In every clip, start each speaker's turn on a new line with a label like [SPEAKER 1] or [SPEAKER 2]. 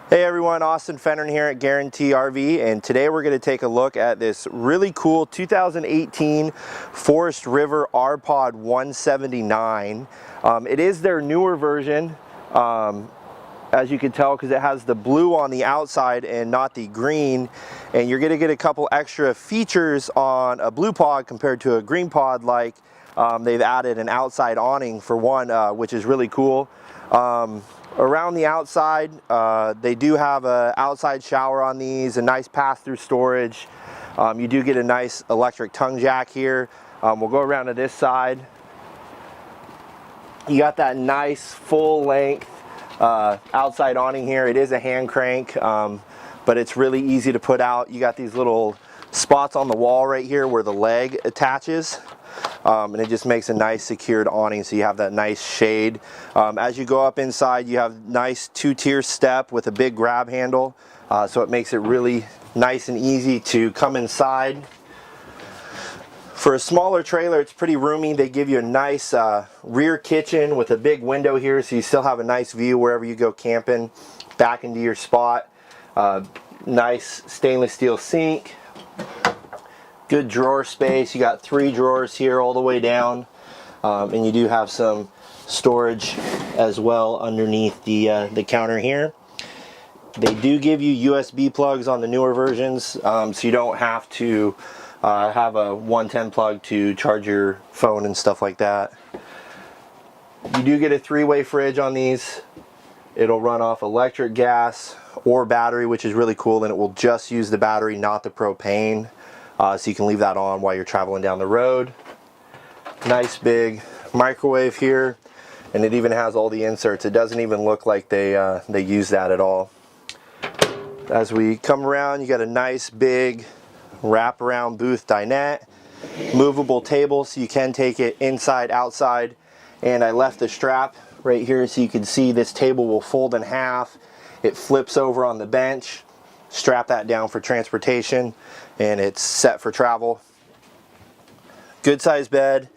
[SPEAKER 1] Hey everyone, Austin.Fennern here at Guaranty RV, and today we're going to take a look at this really cool 2018 Forest River R-Pod 179. It is their newer version, as you can tell, because it has the blue on the outside and not the green, and you're going to get a couple extra features on a blue pod compared to a green pod. Like they've added an outside awning for one, which is really cool. Around the outside, they do have an outside shower on these, a nice pass-through storage. You do get a nice electric tongue jack here. We'll go around to this side. You got that nice full-length outside awning here. It is a hand crank, but it's really easy to put out. You got these little spots on the wall right here where the leg attaches. And it just makes a nice secured awning, so you have that nice shade. As you go up inside, you have nice two-tier step with a big grab handle, so it makes it really nice and easy to come inside. For a smaller trailer, it's pretty roomy. They give you a nice rear kitchen with a big window here, so you still have a nice view wherever you go camping, back into your spot. Nice stainless steel sink. Good drawer space. You got 3 drawers here all the way down, and you do have some storage as well underneath the counter here. They do give you USB plugs on the newer versions, so you don't have to have a 110 plug to charge your phone and stuff like that. You do get a 3-way fridge on these. It'll run off electric, gas, or battery, which is really cool, and it will just use the battery, not the propane. So you can leave that on while you're traveling down the road. Nice big microwave here, and it even has all the inserts. It doesn't even look like they use that at all. As we come around, you got a nice big wraparound booth dinette, movable table, so you can take it inside, outside. And I left the strap right here so you can see this table will fold in half. It flips over on the bench. Strap that down for transportation, and it's set for travel. Good size bed,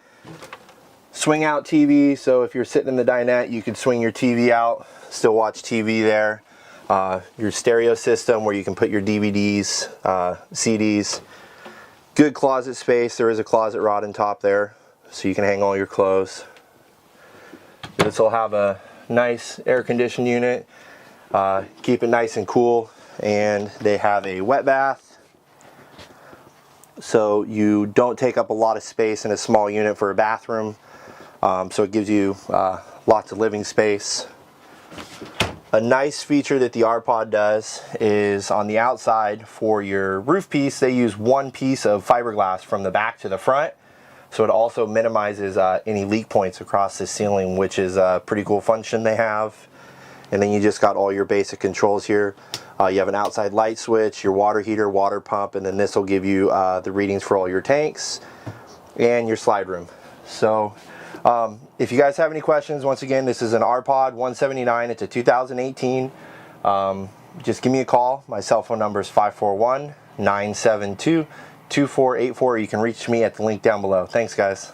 [SPEAKER 1] swing out TV, so if you're sitting in the dinette you can swing your TV out, still watch TV there. Your stereo system where you can put your DVDs, CDs. Good closet space. There is a closet rod on top there, so you can hang all your clothes. This will have a nice air conditioned unit, keep it nice and cool. And they have a wet bath, so you don't take up a lot of space in a small unit for a bathroom, so it gives you lots of living space. A nice feature that the R-Pod does is on the outside for your roof piece, they use one piece of fiberglass from the back to the front, so it also minimizes any leak points across the ceiling, which is a pretty cool function they have. And then you just got all your basic controls here. You have an outside light switch, your water heater, water pump, and then this will give you the readings for all your tanks and your slide room. So if you guys have any questions, once again, this is an R-Pod 179. It's a 2018. Just give me a call. My cell phone number is 541-972-2484. You can reach me at the link down below. Thanks, guys.